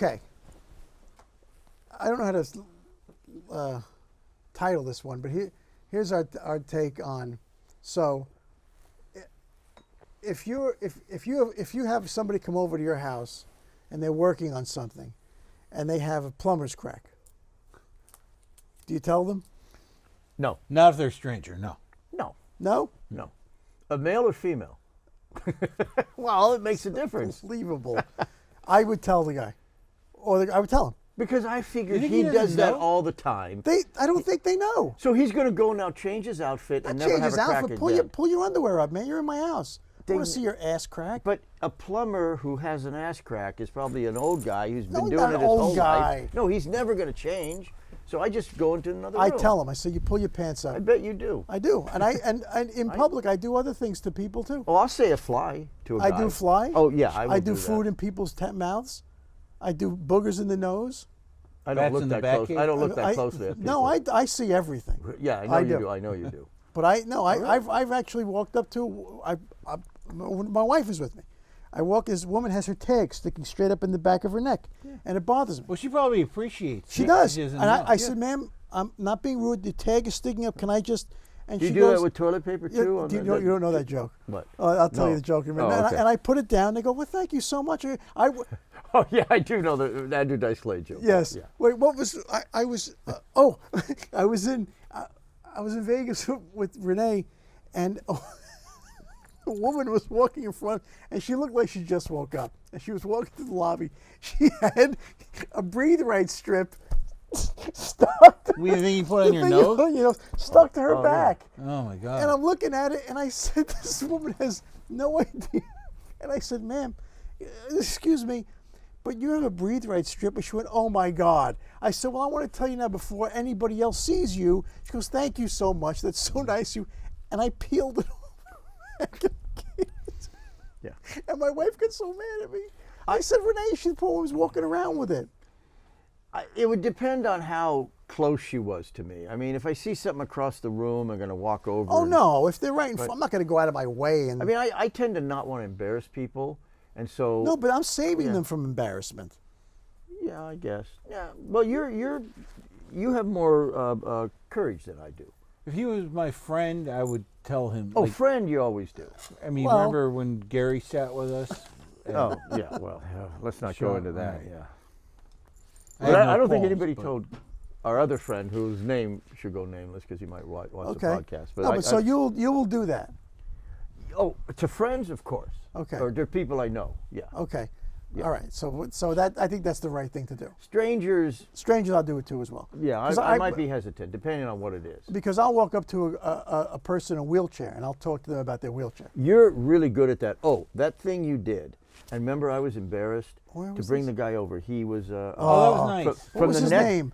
Okay. I don't know how to title this one, but here's our take on. So, if you have somebody come over to your house, and they're working on something, and they have a plumber's crack, do you tell them? No. Not if they're a stranger. No. No. No. No. A male or female? Well, it makes a difference. Unbelievable. I would tell the guy, I would tell him. Because I figured You think he he does doesn't that know? all the time. I don't think they know. So he's going to go now change his outfit and never Change have his a crack outfit. again. Pull your underwear up, man. You're in my house. I want to see your ass crack. But a plumber who has an ass crack is probably an old guy who's been he's doing not it an his old whole guy. life. No, he's never going to change. So I just go into another room. I tell him. I say, you pull your pants up. I bet you do. I do, and and in public, I do other things to people too. Oh, I'll say a fly to a guy. I do fly. Oh, yeah, I will do do food that. in people's mouths. I do boogers in the nose. I don't Bats look in the that close. Batcave? I don't look that closely at people. No, I see everything. Yeah, I know you do. I know you do. But I've actually walked up to when my wife is with me. This woman has her tag sticking straight up in the back of her neck, and it bothers me. Well, she probably appreciates. She does. doesn't And know. I said, ma'am, I'm not being rude. The tag is sticking up. Can I just? And Do you she do goes, that with toilet paper Yeah, too? you don't know that joke. What? I'll tell you No. the joke in a Oh, minute. okay. And I put it down. They go, well, thank you so much. Oh yeah, I do know the Andrew Dice Clay joke. Yes. Yeah. Wait, what was I was? I was in Vegas with Renee, and a woman was walking in front, and she looked like she just woke up, and she was walking to the lobby. She had a breathe right strip stuck. To You think you put on the your thing, nose? stuck to her yeah. back. Oh my God. And I'm looking at it, and I said, this woman has no idea. And I said, ma'am, excuse me, but you have a breathe right strip. And she went, oh my God. I said, well, I want to tell you now before anybody else sees you. She goes, thank you so much. That's so nice of you. And I peeled it over. Yeah. And my wife got so mad at me. I said, Renee, she probably was walking around with it. It would depend on how close she was to me. I mean, if I see something across the room, I'm going to walk over. Oh, no. If they're right in front, I'm not going to go out of my way. And I mean, I tend to not want to embarrass people, and so. no, but I'm saving them from embarrassment. Yeah, I guess. Yeah. Well, you have more courage than I do. If he was my friend, I would tell him. Oh, friend, you always do. I mean, Well- remember when Gary sat with us? Oh, yeah. Well, let's not go Sure, into that. right. Yeah. I But have no I don't think qualms, anybody but- told our other friend, whose name should go nameless because he might watch Okay. the podcast. But No, but so you will do that. Oh, to friends, of course. Okay. Or to people I know. Yeah. Okay. Yeah. All right. So that I think that's the right thing to do. Strangers. Strangers, I'll do it too as well. Yeah, 'Cause I might be hesitant depending on what it is. Because I'll walk up to a person in a wheelchair and I'll talk to them about their wheelchair. You're really good at that. Oh, that thing you did. And remember, I was embarrassed Where to was bring this? the guy over. He was. Oh, that was nice. What was the his net- name?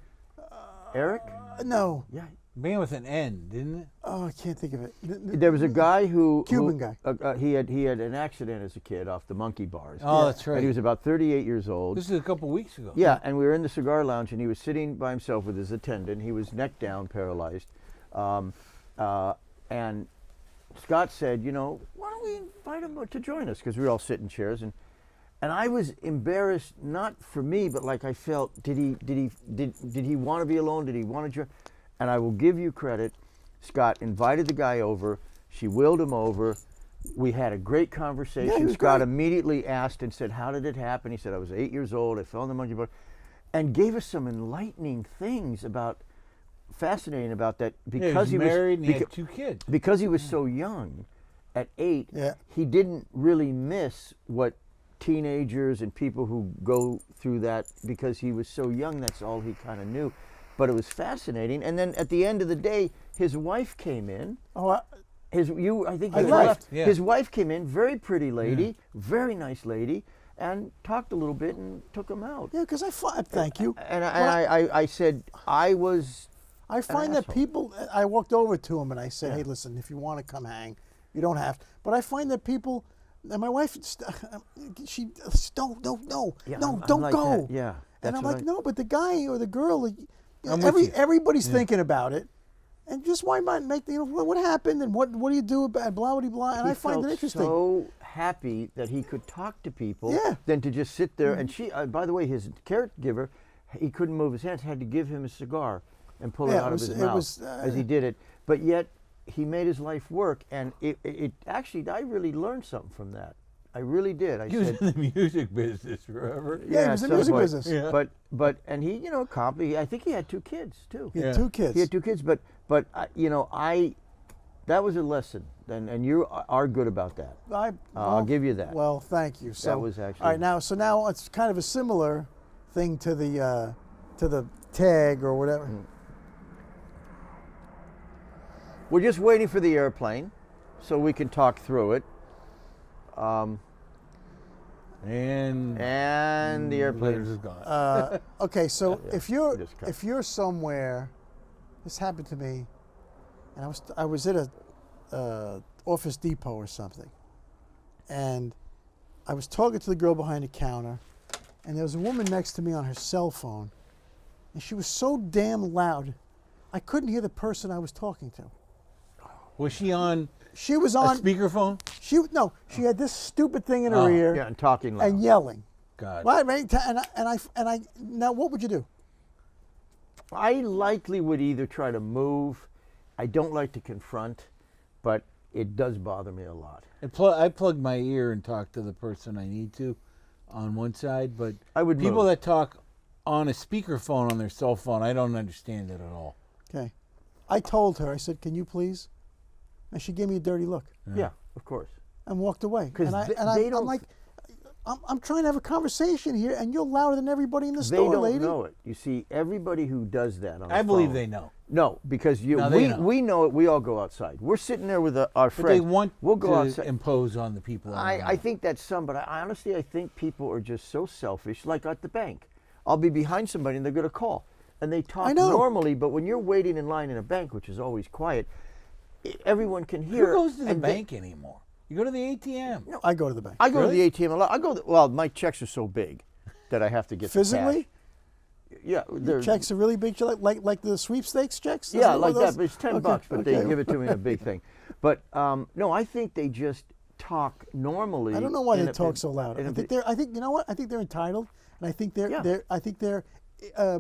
Eric. No. Yeah. Began with an N, didn't it? Oh, I can't think of it. There was a guy who Cuban guy. He had an accident as a kid off the monkey bars. Oh, that's right. And he was about 38 years old. This is a couple weeks ago. Yeah, and we were in the cigar lounge, and he was sitting by himself with his attendant. He was neck down, paralyzed. And Scott said, why don't we invite him to join us? Because we were all sitting in chairs. And I was embarrassed, not for me, but like I felt, did he want to be alone? Did he want to join? And I will give you credit. Scott invited the guy over. She willed him over. We had a great conversation. Yeah, he was Scott great. immediately asked and said, how did it happen? He said, I was 8 years old. I fell on the monkey bar. And gave us some enlightening things fascinating about that because he was married and he beca- had 2 kids. because he was so young, at 8, Yeah. he didn't really miss what teenagers and people who go through that because he was so young. That's all he kind of knew. But it was fascinating. And then at the end of the day, his wife came in. Oh, I think I you left. left. Yeah. His wife came in, very pretty lady, very nice lady, and talked a little bit and took him out. yeah, because thank you. And I said I was. I find that asshole. people, I walked over to him and I said, hey, listen, if you want to come hang, you don't have to. But I find that people, and my wife, she, don't Yeah, I'm don't like go. that. Yeah. And that's I'm what like, no, but the guy or the girl, I'm with you. everybody's thinking about it. And just why not make, what happened and what do you do about blah, blah, blah. And He I find felt it interesting. so happy that he could talk to people Yeah. than to just sit there. And she, by the way, his caregiver, he couldn't move his hands, had to give him a cigar and pull it Yeah, out it of was- his it mouth was, as he did it. But yet he made his life work, and it actually, I really learned something from that. I really did. I He was said, in the music business, remember? Yeah, he was in the at some music point. business. Yeah. But and he, I think he had 2 kids too. He had Yeah. 2 kids. He had 2 kids, but that was a lesson, and you are good about that. I'll give you that. Well, thank you. So was actually- all right. Now it's kind of a similar thing to the tag or whatever. We're just waiting for the airplane, so we can talk through it. And The airplane is gone. Okay, so Yeah, if you're somewhere, this happened to me, and I was at a Office Depot or something, and I was talking to the girl behind the counter, and there was a woman next to me on her cell phone, and she was so damn loud, I couldn't hear the person I was talking to. Was she on She was a on. speakerphone? She had this stupid thing in her Oh. ear Yeah, and talking loud. and yelling. God. Right? And I. Now, what would you do? I likely would either try to move. I don't like to confront, but it does bother me a lot. I plug my ear and talk to the person I need to on one side, but I would people move. that talk on a speakerphone on their cell phone, I don't understand it at all. Okay. I told her. I said, "Can you please?" And she gave me a dirty look Yeah, of course. and walked away. 'Cause And they I'm don't- like, I'm trying to have a conversation here, and you're louder than everybody in the They store, don't lady. know it. You see, everybody who does that on I the believe phone- they know. No, because No, they know. we know it. We all go outside. We're sitting there with our But friends. they want we'll go to outside. impose on the people. I think that's some, but I honestly think people are just so selfish. Like at the bank, I'll be behind somebody and they're going to call, and they talk I know. normally. But when you're waiting in line in a bank, which is always quiet, everyone can hear. Who goes to the and bank anymore? You go to the ATM. No, I go to the bank. I go to Really? the ATM a lot. Well, my checks are so big that I have to get the Physically, cash. Yeah, they're checks are really big, like the sweepstakes checks. Yeah, Those- like those- that. But it's $10, Okay, but they okay. give it to me in a big thing. But no, I think they just talk normally. I don't know why in they a- talk in- so loud. in a I think big- I think you know what? I think they're entitled, and I think they're Yeah.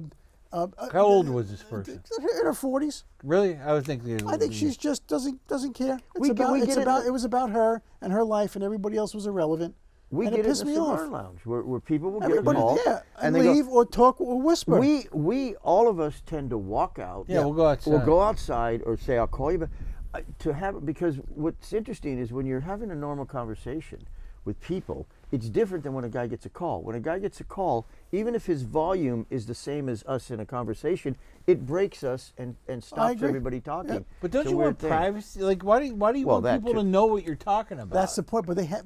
How old was this person? in her 40s. Really? I was thinking. I think she's just doesn't care. It's We get- about we it's get it- about it was about her and her life, and everybody else was irrelevant. We and get it pissed in a me cigar off. lounge where people will get Everybody, a call yeah, and they go- leave or talk or whisper. we all of us tend to walk out. Yeah, we'll go outside. We'll go outside or say I'll call you, but to have because what's interesting is when you're having a normal conversation with people, it's different than when a guy gets a call. When a guy gets a call, even if his volume is the same as us in a conversation, it breaks us and stops agree. everybody talking. Yeah. But don't It's a you weird want thing. privacy? Like, why do you Well, want that people too. to know what you're talking about? That's the point. But they have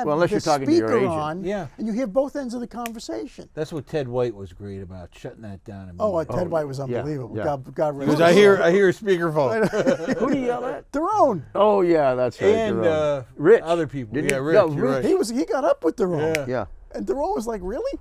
Well, unless the you're talking to your speaker agent. on, Yeah. and you hear both ends of the conversation. That's what Ted White was great about, shutting that down. Oh, immediately. Ted White was yeah, unbelievable. yeah. God rest Because his I hear a speakerphone. Who do you yell at? their own. Oh yeah, that's right. And Jerome. Rich, other people. Didn't Yeah, he? Rich. No, you're right. He got up with their own. Yeah. Yeah. And Theron was like, really?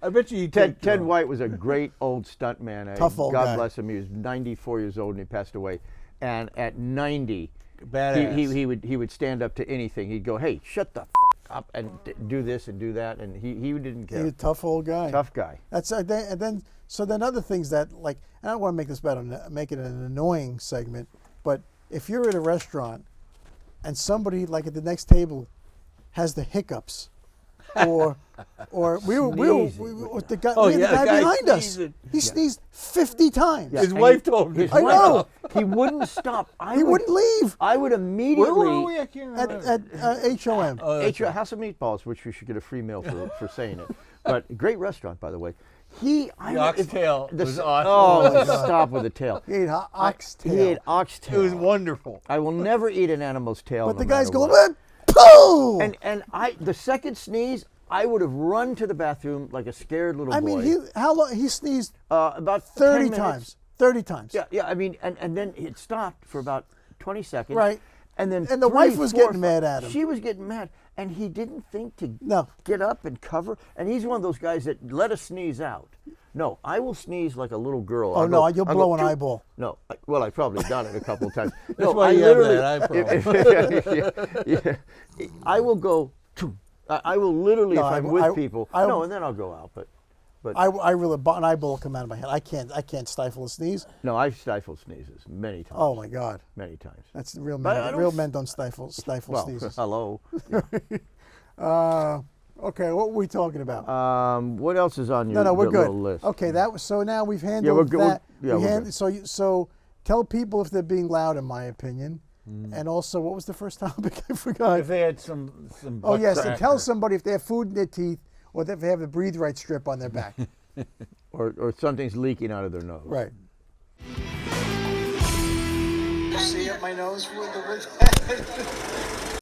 I bet you. Ted White was a great old stuntman. Tough old God guy. bless him. He was 94 years old and he passed away. And at 90, Badass. he would stand up to anything. He'd go, "Hey, shut the f- up and do this and do that," and he didn't He's a care. tough old guy. Tough guy. That's and then other things that like, and I don't want to make this better, make it an annoying segment, but if you're at a restaurant and somebody like at the next table has the hiccups, or we were with the guy, Oh, we had yeah, the guy the guy behind us. sneezing. He sneezed 50 times. Yeah. His And wife told me. His I wife- know. He wouldn't stop. He wouldn't leave I would Where immediately. were we? I can't at remember. HOM. Oh, that's right. House of Meatballs, which we should get a free meal for saying it. But great restaurant, by the way. The oxtail was awesome. Oh, stop with the tail. He ate oxtail. He ate oxtail. It was wonderful. I will never eat an animal's tail. But no the guy's matter going, what. pooh! And the second sneeze, I would have run to the bathroom like a scared little boy. I mean, how long? He sneezed about 30 10 times. minutes. 30 times. Yeah. I mean, and then it stopped for about 20 seconds. Right. And then And the wife was getting mad at him. She was getting mad, and he didn't think to No. get up and cover. And he's one of those guys that let a sneeze out. No, I will sneeze like a little girl. Oh, no, you'll blow an eyeball. No, well, I've probably done it a couple of times. That's No, why I you have literally, that eye problem. yeah. I will go. I will literally, No, if I'm with people. No, and then I'll go out. But I really, an eyeball will come out of my head. I can't stifle a sneeze. no, I've stifled sneezes many times. Oh my God, Many times. that's the real But I men. don't Real s- men don't stifle Well, sneezes. hello. Okay, what were we talking about? What else is on your No, we're good. little list? Okay, that was so. Now we've handled we're good. that. Yeah, we're good. So tell people if they're being loud, in my opinion, and also what was the first topic? I forgot. If they had some Oh yes, and crack tell or- somebody if they have food in their teeth or if they have the breathe right strip on their back. Or something's leaking out of their nose. Right. See up my nose with the